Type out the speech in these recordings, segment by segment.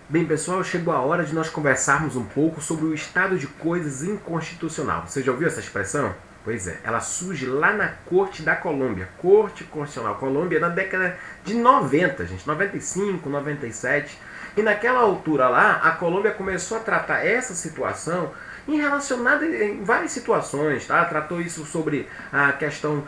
Bem, pessoal, chegou a hora de nós conversarmos um pouco sobre o estado de coisas inconstitucional. Você já ouviu essa expressão? Pois é, ela surge lá na Corte da Colômbia, Corte Constitucional Colômbia, na década de 90, gente, 95, 97. E naquela altura lá, a Colômbia começou a tratar essa situação relacionada em várias situações, tá? Tratou isso sobre a questão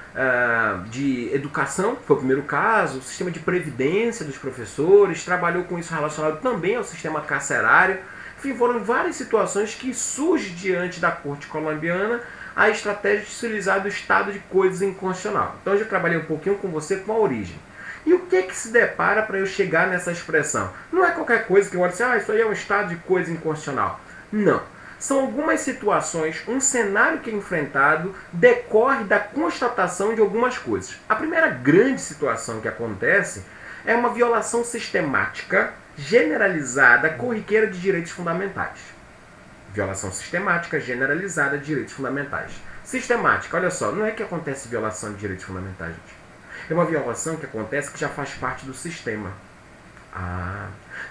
de educação, que foi o primeiro caso, o sistema de previdência dos professores, trabalhou com isso relacionado também ao sistema carcerário. Enfim, foram várias situações que surgem diante da Corte colombiana a estratégia de se utilizar do estado de coisas inconstitucional. Então eu já trabalhei um pouquinho com você com a origem. E o que se depara para eu chegar nessa expressão? Não é qualquer coisa que eu olho assim, isso aí é um estado de coisa inconstitucional. Não. São algumas situações, um cenário que é enfrentado decorre da constatação de algumas coisas. A primeira grande situação que acontece é uma violação sistemática, generalizada, corriqueira de direitos fundamentais. Violação sistemática, generalizada de direitos fundamentais. Sistemática, olha só, não é que acontece violação de direitos fundamentais, gente. É uma violação que acontece que já faz parte do sistema.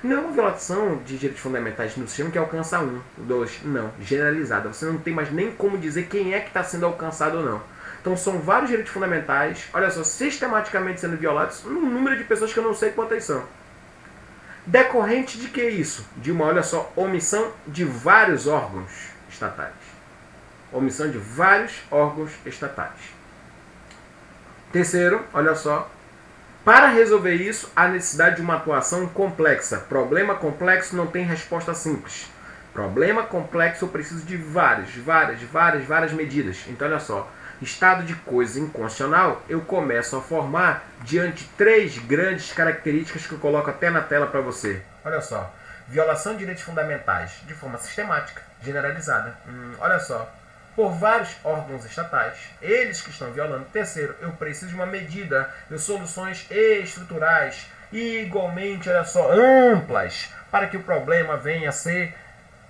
Não é uma violação de direitos fundamentais no sistema que alcança um, dois, não, generalizada. Você não tem mais nem como dizer quem é que está sendo alcançado ou não. Então são vários direitos fundamentais, olha só, sistematicamente sendo violados, um número de pessoas que eu não sei quantas são. Decorrente de que isso? De uma, olha só, omissão de vários órgãos estatais. Omissão de vários órgãos estatais. Terceiro, olha só, para resolver isso, há necessidade de uma atuação complexa. Problema complexo não tem resposta simples. Problema complexo eu preciso de várias medidas. Então, olha só, estado de coisa inconstitucional eu começo a formar diante de três grandes características que eu coloco até na tela para você. Olha só, violação de direitos fundamentais de forma sistemática, generalizada. Olha só, por vários órgãos estatais, eles que estão violando. Terceiro, eu preciso de uma medida de soluções estruturais e igualmente, olha só, amplas, para que o problema venha a ser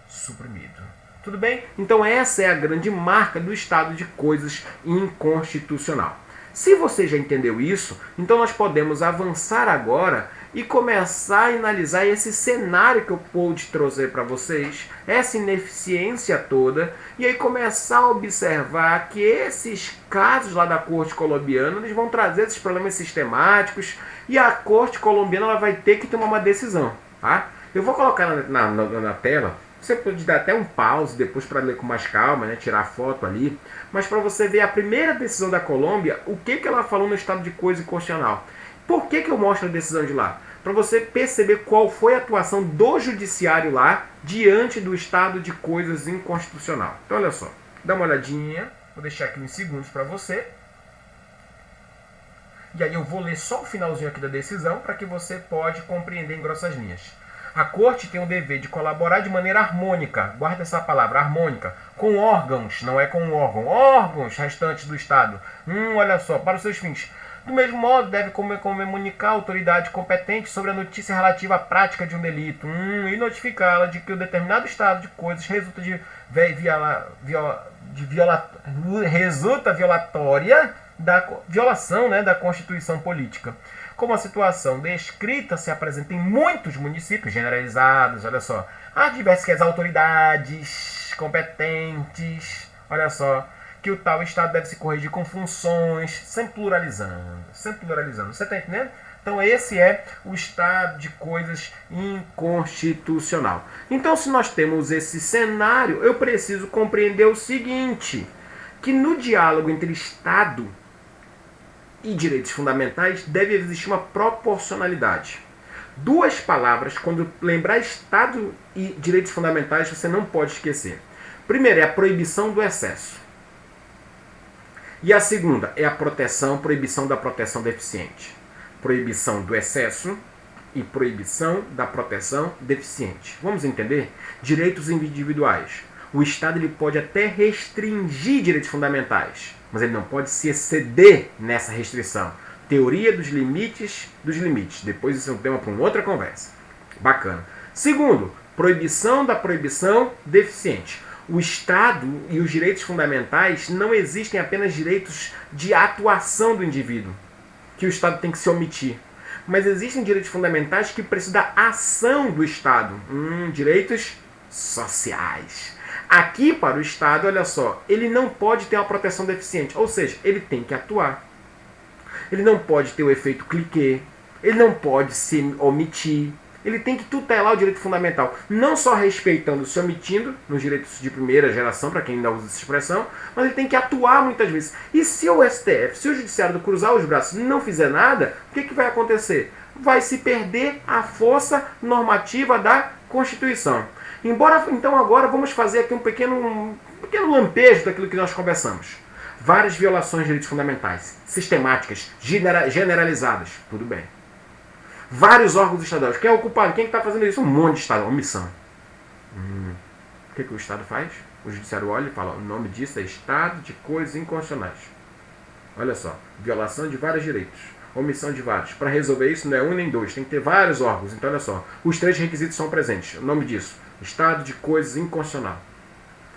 suprimido. Tudo bem? Então essa é a grande marca do estado de coisas inconstitucional. Se você já entendeu isso, então nós podemos avançar agora e começar a analisar esse cenário que eu pude trazer para vocês, essa ineficiência toda, e aí começar a observar que esses casos lá da Corte colombiana, eles vão trazer esses problemas sistemáticos, e a Corte colombiana ela vai ter que tomar uma decisão. Tá? Eu vou colocar na tela. Você pode dar até um pause depois para ler com mais calma, né? Tirar a foto ali. Mas para você ver a primeira decisão da Colômbia, o que ela falou no estado de coisa inconstitucional. Por que eu mostro a decisão de lá? Para você perceber qual foi a atuação do judiciário lá diante do estado de coisas inconstitucional. Então olha só, dá uma olhadinha. Vou deixar aqui uns segundos para você. E aí eu vou ler só o finalzinho aqui da decisão para que você pode compreender em grossas linhas. A Corte tem o dever de colaborar de maneira harmônica, guarda essa palavra, harmônica, com órgãos, não é com um órgão, órgãos restantes do Estado. Olha só, para os seus fins. Do mesmo modo, deve comunicar a autoridade competente sobre a notícia relativa à prática de um delito e notificá-la de que o determinado estado de coisas resulta violatória da violação, né, da Constituição política. Como a situação descrita se apresenta em muitos municípios generalizados, olha só, há diversas autoridades competentes, olha só, que o tal Estado deve se corrigir com funções, sempre pluralizando. Você está entendendo? Então esse é o estado de coisas inconstitucional. Então se nós temos esse cenário, eu preciso compreender o seguinte, que no diálogo entre Estado e direitos fundamentais deve existir uma proporcionalidade. Duas palavras, quando lembrar Estado e direitos fundamentais, você não pode esquecer. Primeiro é a proibição do excesso. E a segunda é a proibição da proteção deficiente. Proibição do excesso e proibição da proteção deficiente. Vamos entender? Direitos individuais. O Estado ele pode até restringir direitos fundamentais, mas ele não pode se exceder nessa restrição. Teoria dos limites dos limites. Depois isso é um tema para uma outra conversa. Bacana. Segundo, proibição da proibição deficiente. O Estado e os direitos fundamentais não existem apenas direitos de atuação do indivíduo, que o Estado tem que se omitir. Mas existem direitos fundamentais que precisam da ação do Estado. Direitos sociais. Aqui, para o Estado, olha só, ele não pode ter uma proteção deficiente. Ou seja, ele tem que atuar. Ele não pode ter o efeito cliquê. Ele não pode se omitir. Ele tem que tutelar o direito fundamental. Não só respeitando, se omitindo, nos direitos de primeira geração, para quem ainda usa essa expressão, mas ele tem que atuar muitas vezes. E se o STF, se o Judiciário cruzar os braços e não fizer nada, o que vai acontecer? Vai se perder a força normativa da Constituição. Então agora vamos fazer aqui um pequeno lampejo daquilo que nós conversamos. Várias violações de direitos fundamentais, sistemáticas, generalizadas. Tudo bem. Vários órgãos estaduais. Quem é o culpado? Quem está fazendo isso? Um monte de Estado. Omissão. O que o Estado faz? O Judiciário olha e fala, o nome disso é Estado de coisas inconstitucionais. Olha só. Violação de vários direitos. Omissão de vários. Para resolver isso não é um nem dois. Tem que ter vários órgãos. Então olha só. Os 3 requisitos são presentes. O nome disso. Estado de coisas inconstitucional.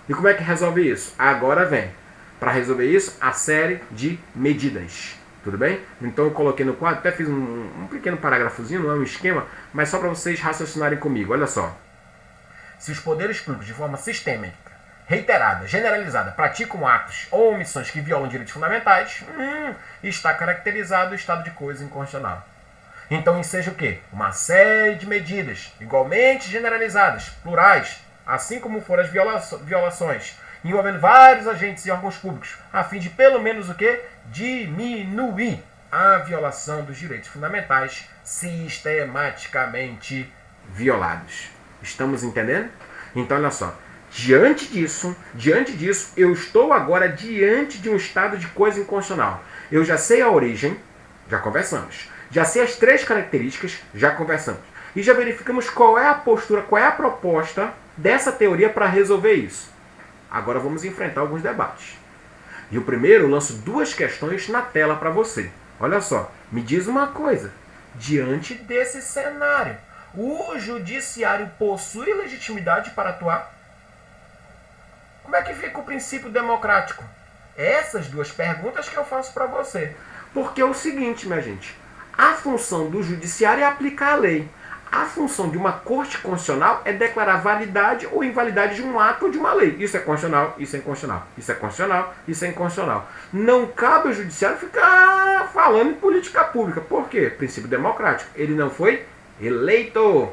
E como é que resolve isso? Agora vem. Para resolver isso, a série de medidas. Tudo bem? Então eu coloquei no quadro, até fiz um pequeno parágrafozinho, não é um esquema, mas só para vocês raciocinarem comigo. Olha só. Se os poderes públicos, de forma sistêmica, reiterada, generalizada, praticam atos ou omissões que violam direitos fundamentais, está caracterizado o estado de coisa inconstitucional. Então enseja o quê? Uma série de medidas, igualmente generalizadas, plurais, assim como foram as violações, envolvendo vários agentes e órgãos públicos, a fim de, pelo menos, o quê? Diminuir a violação dos direitos fundamentais sistematicamente violados. Estamos entendendo? Então, olha só. Diante disso, eu estou agora diante de um estado de coisa inconstitucional. Eu já sei a origem, já conversamos. Já sei as 3 características, já conversamos. E já verificamos qual é a postura, qual é a proposta dessa teoria para resolver isso. Agora vamos enfrentar alguns debates. E o primeiro, eu lanço 2 questões na tela para você. Olha só, me diz uma coisa. Diante desse cenário, o judiciário possui legitimidade para atuar? Como é que fica o princípio democrático? Essas 2 perguntas que eu faço para você. Porque é o seguinte, minha gente. A função do judiciário é aplicar a lei. A função de uma corte constitucional é declarar validade ou invalidade de um ato ou de uma lei. Isso é constitucional, isso é inconstitucional. Isso é constitucional, isso é inconstitucional. Não cabe ao judiciário ficar falando em política pública. Por quê? Princípio democrático. Ele não foi eleito.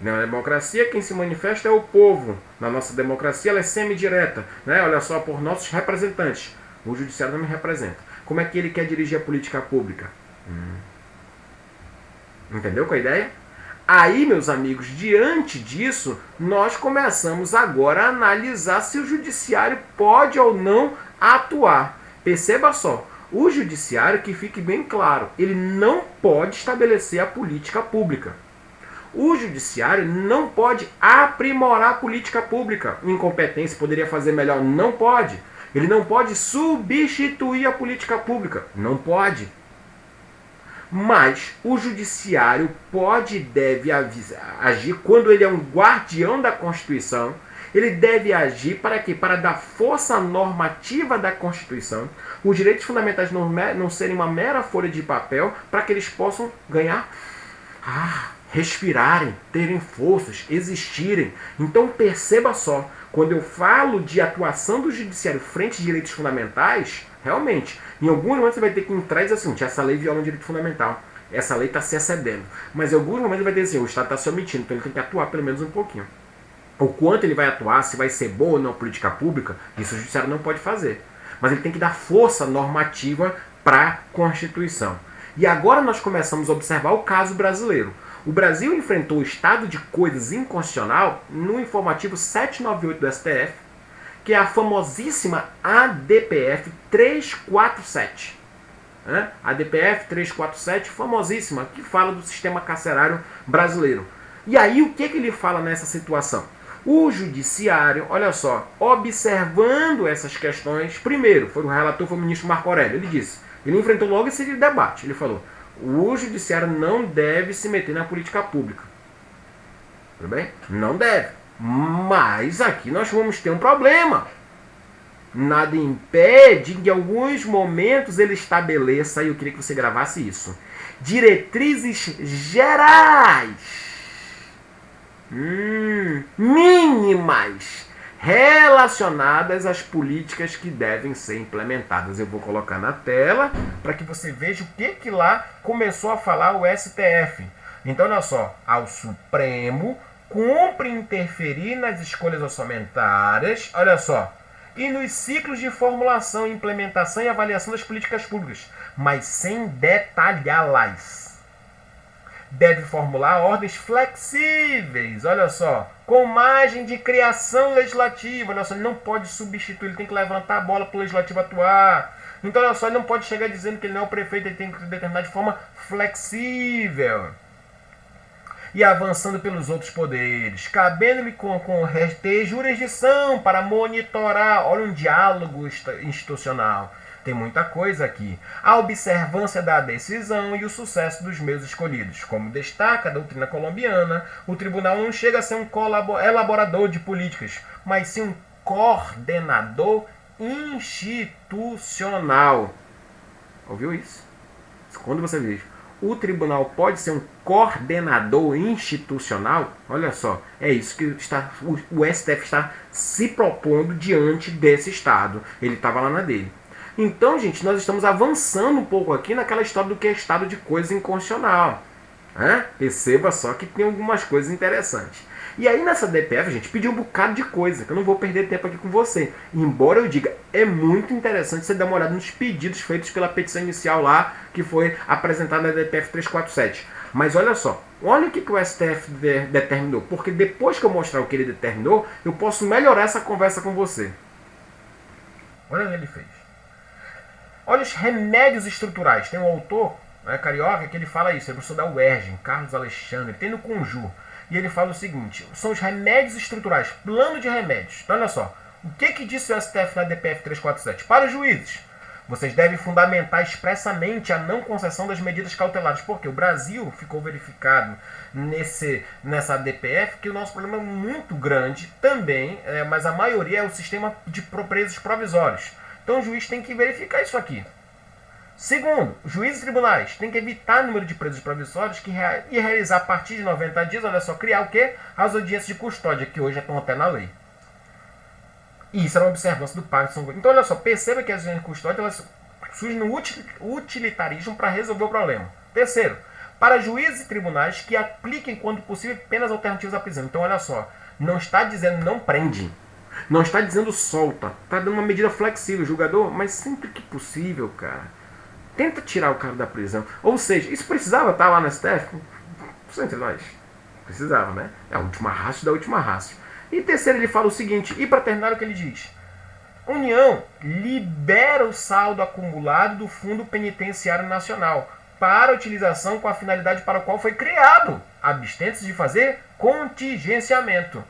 Na democracia, quem se manifesta é o povo. Na nossa democracia, ela é semidireta. Né? Olha só, por nossos representantes. O judiciário não me representa. Como é que ele quer dirigir a política pública? Entendeu com a ideia? Aí, meus amigos, diante disso, nós começamos agora a analisar se o judiciário pode ou não atuar. Perceba só, o judiciário, que fique bem claro, ele não pode estabelecer a política pública. O judiciário não pode aprimorar a política pública. Incompetência, poderia fazer melhor? Não pode. Ele não pode substituir a política pública. Não pode. Mas o judiciário pode e deve agir quando ele é um guardião da Constituição. Ele deve agir para quê? Para dar força normativa da Constituição. Os direitos fundamentais não serem uma mera folha de papel, para que eles possam ganhar, respirarem, terem forças, existirem. Então perceba só, quando eu falo de atuação do judiciário frente a direitos fundamentais, realmente, em alguns momentos você vai ter que entrar e dizer assim, essa lei viola um direito fundamental, essa lei está se excedendo. Mas em alguns momentos vai dizer assim, o Estado está se omitindo, então ele tem que atuar pelo menos um pouquinho. O quanto ele vai atuar, se vai ser boa ou não a política pública, isso o judiciário não pode fazer. Mas ele tem que dar força normativa para a Constituição. E agora nós começamos a observar o caso brasileiro. O Brasil enfrentou o estado de coisas inconstitucional no informativo 798 do STF, que é a famosíssima ADPF 347. ADPF 347, famosíssima, que fala do sistema carcerário brasileiro. E aí o que ele fala nessa situação? O judiciário, olha só, observando essas questões, primeiro, o relator foi o ministro Marco Aurélio, ele disse, ele enfrentou logo esse debate, ele falou, o judiciário não deve se meter na política pública. Tudo bem? Não deve. Mas aqui nós vamos ter um problema. nada impede que em alguns momentos ele estabeleça, e eu queria que você gravasse isso, diretrizes gerais, mínimas, relacionadas às políticas que devem ser implementadas. Eu vou colocar na tela para que você veja o que lá começou a falar o STF. Então, olha só, ao Supremo cumpre interferir nas escolhas orçamentárias, olha só, e nos ciclos de formulação, implementação e avaliação das políticas públicas, mas sem detalhá-las. Deve formular ordens flexíveis, olha só, com margem de criação legislativa, olha só, ele não pode substituir, ele tem que levantar a bola para o legislativo atuar. Então, olha só, ele não pode chegar dizendo que ele não é o prefeito, ele tem que determinar de forma flexível. E avançando pelos outros poderes, cabendo-lhe ter jurisdição para monitorar, olha um diálogo institucional, tem muita coisa aqui, a observância da decisão e o sucesso dos meios escolhidos. Como destaca a doutrina colombiana, o tribunal não chega a ser um elaborador de políticas, mas sim um coordenador institucional. Ouviu isso? Quando você vê o tribunal pode ser um coordenador institucional, olha só, é isso que o STF está se propondo diante desse Estado. Ele estava lá na dele. Então, gente, nós estamos avançando um pouco aqui naquela história do que é estado de coisa inconstitucional. Perceba só que tem algumas coisas interessantes. E aí nessa DPF, gente, pediu um bocado de coisa, que eu não vou perder tempo aqui com você. Embora eu diga, é muito interessante você dar uma olhada nos pedidos feitos pela petição inicial lá, que foi apresentada na DPF 347. Mas olha só, olha o que o STF determinou. Porque depois que eu mostrar o que ele determinou, eu posso melhorar essa conversa com você. Olha o que ele fez. Olha os remédios estruturais. Tem um autor, carioca, que ele fala isso. É professor da UERJ, Carlos Alexandre. Tem no Conjur. E ele fala o seguinte, são os remédios estruturais, plano de remédios. Então, olha só, o que disse o STF na DPF 347? Para os juízes, vocês devem fundamentar expressamente a não concessão das medidas cautelares. Porque o Brasil ficou verificado nessa DPF que o nosso problema é muito grande também, mas a maioria é o sistema de presos provisórios. Então o juiz tem que verificar isso aqui. Segundo, juízes e tribunais têm que evitar o número de presos provisórios e realizar a partir de 90 dias, olha só, criar o quê? As audiências de custódia, que hoje estão até na lei. E isso é uma observância do Pacto de São Paulo. Então, olha só, perceba que as audiências de custódia elas surgem no utilitarismo para resolver o problema. Terceiro, para juízes e tribunais que apliquem, quando possível, penas alternativas à prisão. Então, olha só, não está dizendo não prende. Não está dizendo solta. Está dando uma medida flexível, julgador, mas sempre que possível, cara. Tenta tirar o cara da prisão. Ou seja, isso precisava estar lá no STF? Só entre nós. Precisava, né? É a última ratio da última ratio. E terceiro, ele fala o seguinte, e para terminar o que ele diz. União libera o saldo acumulado do Fundo Penitenciário Nacional para utilização com a finalidade para a qual foi criado, abstente-se de fazer contingenciamento.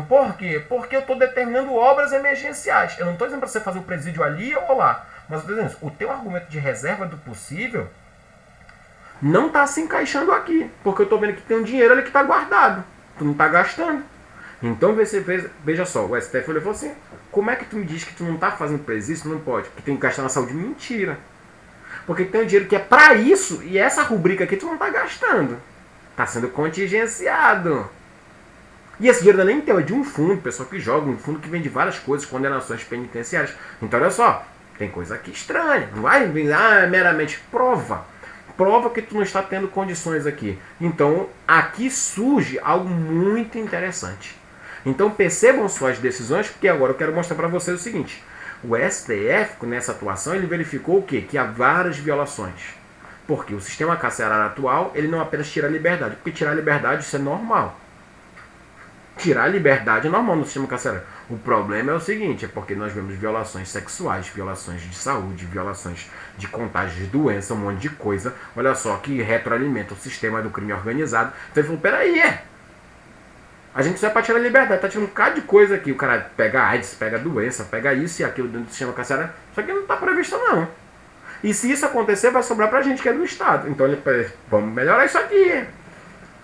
Por quê? Porque eu estou determinando obras emergenciais. Eu não estou dizendo para você fazer o presídio ali ou lá. Mas eu estou dizendo, o teu argumento de reserva do possível não está se encaixando aqui. Porque eu estou vendo que tem um dinheiro ali que está guardado. Tu não está gastando. Então veja só, o STF falou assim, como é que tu me diz que tu não está fazendo presídio? Não pode, porque tem que gastar na saúde. Mentira. Porque tem um dinheiro que é para isso e essa rubrica aqui tu não está gastando. Está sendo contingenciado. E esse dinheiro não é nem teu, é de um fundo, pessoal que joga, um fundo que vende várias coisas, condenações penitenciárias. Então olha só, tem coisa aqui estranha. Não vai meramente prova. Prova que tu não está tendo condições aqui. Então aqui surge algo muito interessante. Então percebam suas decisões, porque agora eu quero mostrar para vocês o seguinte. O STF, nessa atuação, ele verificou o quê? Que há várias violações. Porque o sistema carcerário atual, ele não apenas tira a liberdade. Porque tirar a liberdade, isso é normal. Tirar a liberdade é normal no sistema carcerário. O problema é o seguinte, é porque nós vemos violações sexuais, violações de saúde, violações de contágio de doença, um monte de coisa. Olha só, que retroalimenta o sistema do crime organizado. Então ele falou, peraí, a gente só é para tirar a liberdade, tá tirando um bocado de coisa aqui. O cara pega AIDS, pega doença, pega isso e aquilo dentro do sistema carcerário. Isso aqui não está previsto não. E se isso acontecer, vai sobrar pra gente que é do Estado. Então ele, vamos melhorar isso aqui.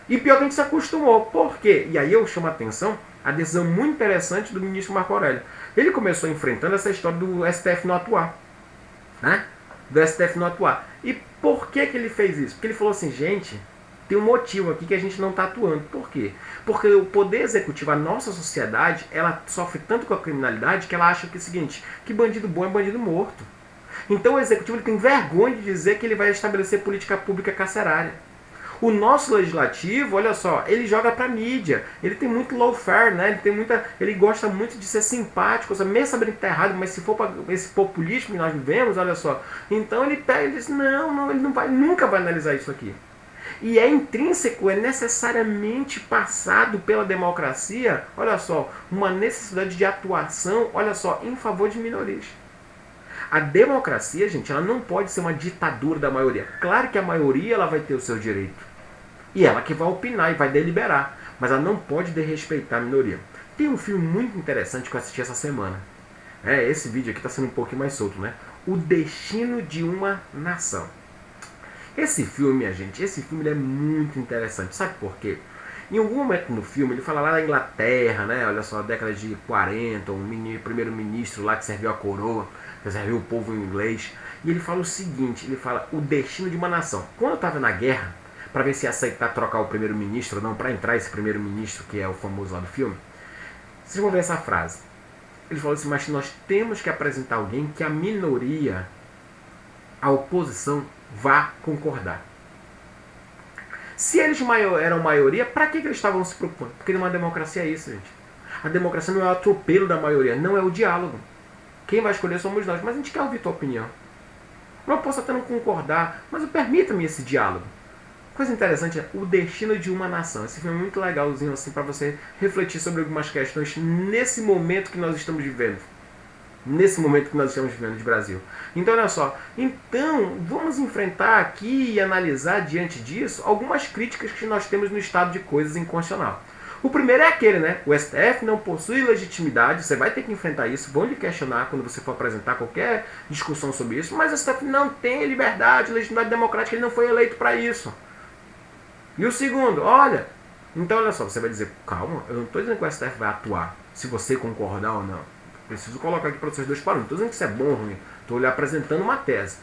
E pior que a gente se acostumou. Por quê? E aí eu chamo a atenção a decisão muito interessante do ministro Marco Aurélio. Ele começou enfrentando essa história do STF não atuar. Né? Do STF não atuar. E por que ele fez isso? Porque ele falou assim, gente, tem um motivo aqui que a gente não está atuando. Por quê? Porque o poder executivo, a nossa sociedade, ela sofre tanto com a criminalidade que ela acha que é o seguinte, que bandido bom é bandido morto. Então o executivo ele tem vergonha de dizer que ele vai estabelecer política pública carcerária. O nosso legislativo, olha só, ele joga pra mídia. Ele tem muito lawfare, né? Ele gosta muito de ser simpático, mesmo sabendo que tá errado, mas se for para esse populismo que nós vivemos, olha só. Então ele pega e diz, não, ele nunca vai analisar isso aqui. E é intrínseco, é necessariamente passado pela democracia, olha só, uma necessidade de atuação, olha só, em favor de minorias. A democracia, gente, ela não pode ser uma ditadura da maioria. Claro que a maioria ela vai ter o seu direito. E ela que vai opinar e vai deliberar. Mas ela não pode desrespeitar a minoria. Tem um filme muito interessante que eu assisti essa semana. Esse vídeo aqui está sendo um pouquinho mais solto, né? O Destino de uma Nação. Esse filme, minha gente, ele é muito interessante. Sabe por quê? Em algum momento no filme, ele fala lá da Inglaterra, né? Olha só, década de 40, um primeiro-ministro lá que serviu a coroa, que serviu o povo inglês. E ele fala o seguinte, ele fala o destino de uma nação. Quando eu estava na guerra, para ver se ia aceitar trocar o primeiro-ministro ou não, para entrar esse primeiro-ministro, que é o famoso lá do filme, vocês vão ver essa frase. Ele falou assim, mas nós temos que apresentar alguém que a minoria, a oposição, vá concordar. Se eles eram maioria, para que eles estavam se preocupando? Porque numa democracia é isso, gente. A democracia não é o atropelo da maioria, não é o diálogo. Quem vai escolher somos nós, mas a gente quer ouvir tua opinião. Não posso até não concordar, mas permita-me esse diálogo. Coisa interessante é O Destino de uma Nação. Esse filme é muito legalzinho assim para você refletir sobre algumas questões nesse momento que nós estamos vivendo. Nesse momento que nós estamos vivendo de Brasil. Então, olha só. Então, vamos enfrentar aqui e analisar diante disso algumas críticas que nós temos no estado de coisas inconstitucional. O primeiro é aquele, né? O STF não possui legitimidade, você vai ter que enfrentar isso, vão lhe questionar quando você for apresentar qualquer discussão sobre isso, mas o STF não tem liberdade, legitimidade democrática, ele não foi eleito para isso. E o segundo, olha, então olha só, você vai dizer, calma, eu não estou dizendo que o STF vai atuar, se você concordar ou não. Preciso colocar aqui para vocês dois parâmetros. Não estou dizendo que isso é bom ou ruim, estou lhe apresentando uma tese.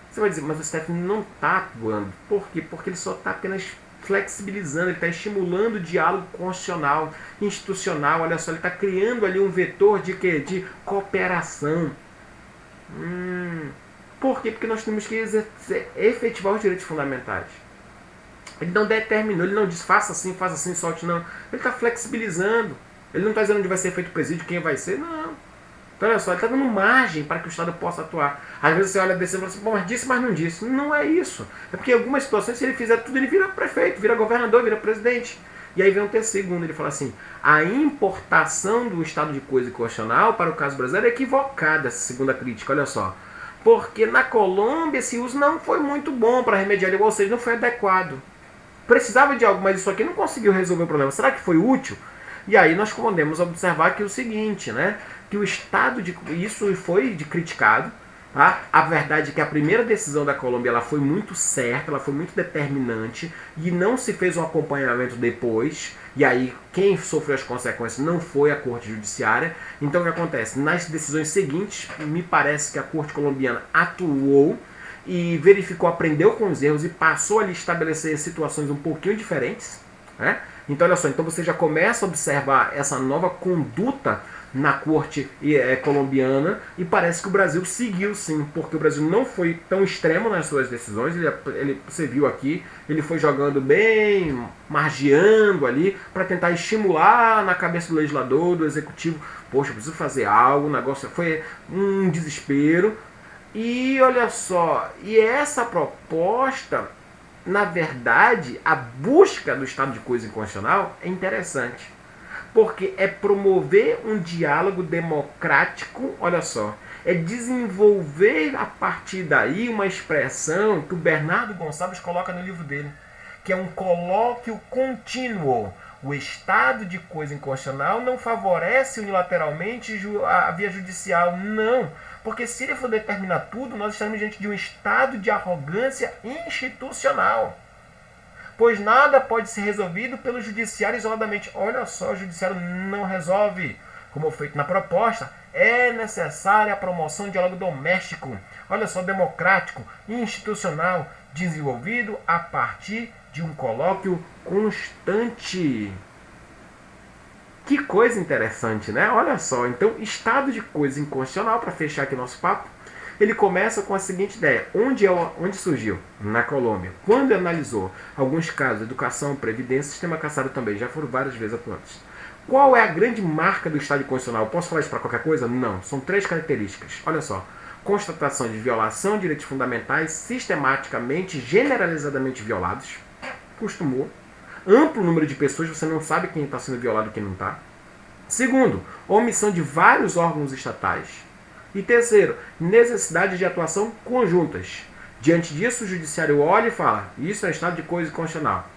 Você vai dizer, mas o STF não está atuando. Por quê? Porque ele só está apenas flexibilizando, ele está estimulando o diálogo constitucional, institucional, olha só, ele está criando ali um vetor de quê? De cooperação. Por quê? Porque nós temos que efetivar os direitos fundamentais. Ele não determinou, ele não diz faça assim, solte, não. Ele está flexibilizando. Ele não está dizendo onde vai ser feito o presídio, quem vai ser, não. Então olha só, ele está dando margem para que o Estado possa atuar. Às vezes você olha desse e fala assim, bom, mas disse, mas não disse. Não é isso. É porque em algumas situações, se ele fizer tudo, ele vira prefeito, vira governador, vira presidente. E aí vem o segundo, ele fala assim, a importação do estado de coisa constitucional para o caso brasileiro é equivocada, essa segunda crítica, olha só. Porque na Colômbia esse uso não foi muito bom para remediar, ou seja, não foi adequado. Precisava de algo, mas isso aqui não conseguiu resolver o problema. Será que foi útil? E aí nós podemos observar que o seguinte, né? Que o estado de... Isso foi criticado. Tá? A verdade é que a primeira decisão da Colômbia ela foi muito certa, ela foi muito determinante e não se fez um acompanhamento depois. E aí quem sofreu as consequências não foi a Corte Judiciária. Então o que acontece? Nas decisões seguintes, me parece que a Corte Colombiana atuou e verificou, aprendeu com os erros e passou a estabelecer situações um pouquinho diferentes. Né? Então olha só, então você já começa a observar essa nova conduta na corte colombiana e parece que o Brasil seguiu sim, porque o Brasil não foi tão extremo nas suas decisões, você viu aqui, ele foi jogando bem, margeando ali, para tentar estimular na cabeça do legislador, do executivo, poxa, preciso fazer algo, o negócio foi um desespero. E olha só, e essa proposta, na verdade, a busca do estado de coisa inconstitucional é interessante. Porque é promover um diálogo democrático, olha só, é desenvolver a partir daí uma expressão que o Bernardo Gonçalves coloca no livro dele, que é um colóquio contínuo. O estado de coisa inconstitucional não favorece unilateralmente a via judicial, não. Porque se ele for determinar tudo, nós estaremos diante de um estado de arrogância institucional. pois nada pode ser resolvido pelo judiciário isoladamente. Olha só, o judiciário não resolve. Como feito na proposta, é necessária a promoção de diálogo doméstico, olha só, democrático e institucional, desenvolvido a partir de um colóquio constante. Que coisa interessante, né? Olha só, então, estado de coisa inconstitucional, para fechar aqui nosso papo, ele começa com a seguinte ideia. Onde surgiu? Na Colômbia. Quando analisou alguns casos, educação, previdência, sistema carcerário também, já foram várias vezes atuantes. Qual é a grande marca do Estado constitucional? Posso falar isso para qualquer coisa? Não. São 3 características. Olha só. Constatação de violação de direitos fundamentais sistematicamente, generalizadamente violados. Costumou. Amplo número de pessoas, você não sabe quem está sendo violado e quem não está. Segundo, omissão de vários órgãos estatais. E terceiro, necessidade de atuação conjuntas. Diante disso, o judiciário olha e fala, isso é estado de coisa constitucional.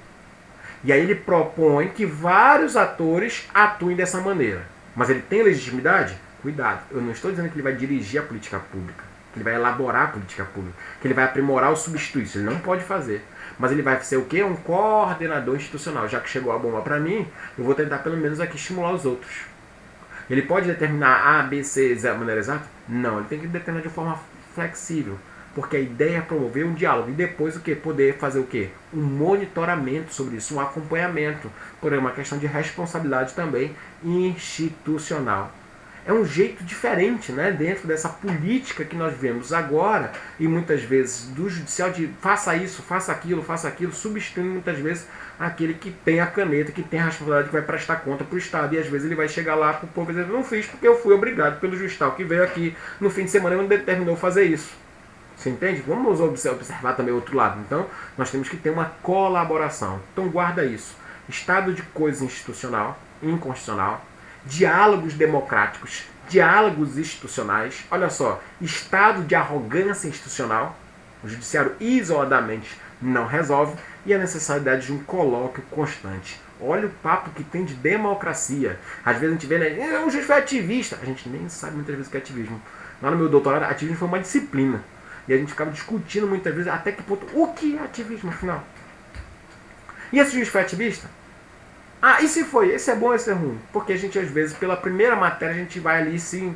E aí ele propõe que vários atores atuem dessa maneira. Mas ele tem legitimidade? Cuidado, eu não estou dizendo que ele vai dirigir a política pública, que ele vai elaborar a política pública, que ele vai aprimorar o substituto. Ele não pode fazer. Mas ele vai ser o quê? Um coordenador institucional. Já que chegou a bomba para mim, eu vou tentar pelo menos aqui estimular os outros. Ele pode determinar A, B, C, de maneira exata? Não, ele tem que determinar de forma flexível. Porque a ideia é promover um diálogo e depois o quê? Poder fazer o quê? Um monitoramento sobre isso, um acompanhamento. Porém, uma questão de responsabilidade também institucional. É um jeito diferente, né, dentro dessa política que nós vemos agora e muitas vezes do judicial de faça isso, faça aquilo, substituindo muitas vezes aquele que tem a caneta, que tem a responsabilidade, que vai prestar conta para o Estado. E às vezes ele vai chegar lá para o povo e dizer, não fiz porque eu fui obrigado pelo judicial que veio aqui no fim de semana e não determinou fazer isso. Você entende? Vamos observar também o outro lado. Então, nós temos que ter uma colaboração. Então, guarda isso. Estado de coisa institucional, inconstitucional, diálogos democráticos, diálogos institucionais. Olha só, estado de arrogância institucional. O judiciário isoladamente não resolve. E a necessidade de um colóquio constante. Olha o papo que tem de democracia. Às vezes a gente vê, né? O juiz foi ativista. A gente nem sabe muitas vezes o que é ativismo. Lá no meu doutorado, ativismo foi uma disciplina. E a gente ficava discutindo muitas vezes até que ponto o que é ativismo, afinal. E esse juiz foi ativista? Ah, e se foi? Esse é bom, esse é ruim? Porque a gente, às vezes, pela primeira matéria, a gente vai ali e se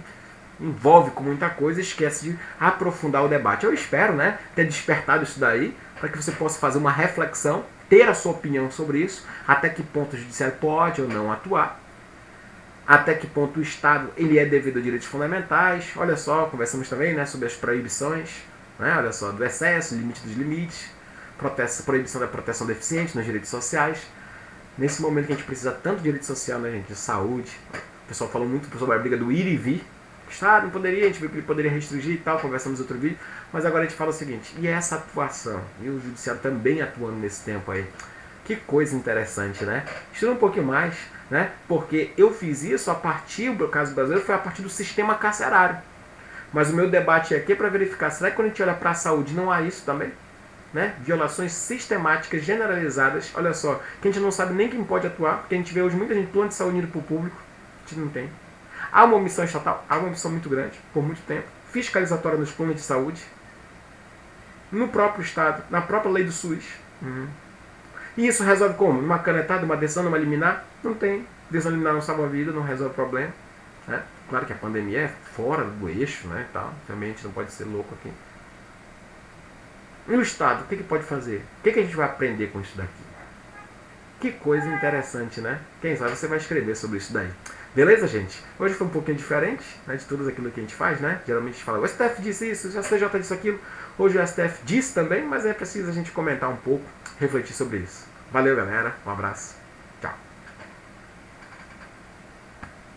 envolve com muita coisa e esquece de aprofundar o debate. Eu espero, né, ter despertado isso daí, para que você possa fazer uma reflexão, ter a sua opinião sobre isso, até que ponto o judiciário pode ou não atuar, até que ponto o Estado ele é devido a direitos fundamentais. Olha só, conversamos também, né, sobre as proibições, né, olha só, do excesso, limite dos limites, proibição da proteção deficiente nos direitos sociais. Nesse momento que a gente precisa tanto de direito social, né, gente, de saúde. O pessoal falou muito sobre a briga do ir e vir. O Estado não poderia, a gente viu que ele poderia restringir e tal, conversamos em outro vídeo. Mas agora a gente fala o seguinte, e essa atuação? E o judiciário também atuando nesse tempo aí. Que coisa interessante, né? Estuda um pouquinho mais, né? Porque eu fiz isso a partir, no caso brasileiro, foi a partir do sistema carcerário. Mas o meu debate aqui é para verificar, será que quando a gente olha para a saúde não há isso também? Né? Violações sistemáticas, generalizadas. Olha só, que a gente não sabe nem quem pode atuar, porque a gente vê hoje muita gente plano de saúde indo para o público, a gente não tem. Há uma omissão estatal, há uma omissão muito grande, por muito tempo, fiscalizatória nos planos de saúde, no próprio Estado, na própria lei do SUS. E isso resolve como? Numa canetada, uma decisão, numa liminar? Não tem. Decisão liminar não salva a vida, não resolve o problema. Né? Claro que a pandemia é fora do eixo, né, e tal. Também a gente não pode ser louco aqui. E o Estado, o que pode fazer? O que a gente vai aprender com isso daqui? Que coisa interessante, né? Quem sabe você vai escrever sobre isso daí. Beleza, gente? Hoje foi um pouquinho diferente, né, de tudo aquilo que a gente faz, né? Geralmente a gente fala, o STF disse isso, o STJ disse aquilo. Hoje o STF disse também, mas é preciso a gente comentar um pouco, refletir sobre isso. Valeu, galera. Um abraço.